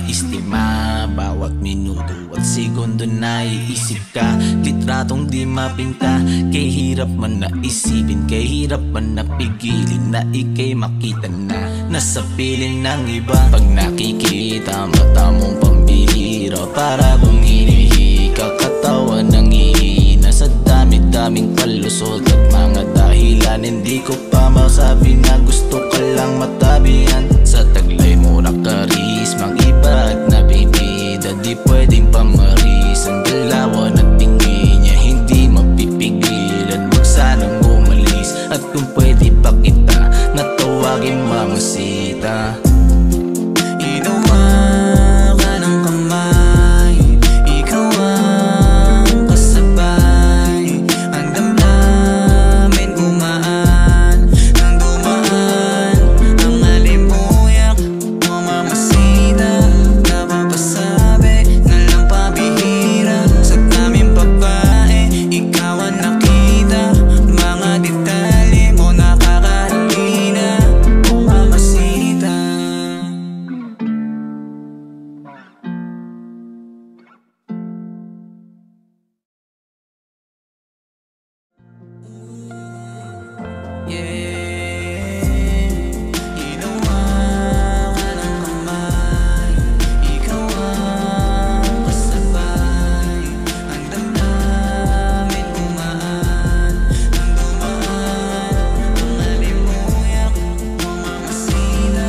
maistima. Bawat minuto at segundo na iisip ka. Litratong di mapinta, kay hirap man na isipin, kay hirap man na pigilin, na ikay makita na nasa piling ng iba. Pag nakikita mata mong pambihira, para kung hinihika, katawan ng ihina sa dami-daming palusot at mga dahilan. Hindi ko pa masabi na gusto ka lang matabihan. Sa taglay mo na karismang iba at nabibida, di pwedeng pamaris ang galawan at tingin niya, hindi mapipigilan. Wag sanang umalis, at kung pwede pa kita natawagin mamasita. Ginawa ka ng kamay, ikaw ang kasabay. Ang damdamin gumaan ng dumaan, ang alimuyak mo mamasita. Napapasabi na lang pabihira, sa daming babae ikaw ang nakita. Mga detalye mo nakakahalina, mamasita. Ginawa ka ng kamay, ikaw ang kasabay. Ang damdamin gumaan ng dumaan, ang alimuyak mo mamasita.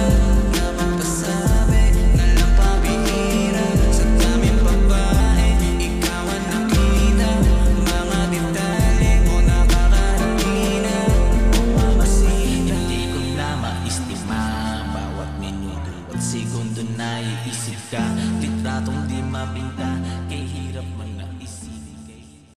Napapasabi na lang pabihira, sa daming babae ikaw ang nakita. Mga detalye mo nakakahalina, mamasita. Hindi ko na maistima, bawat minuto at segundo na iisip ka. Litratong di mapinta,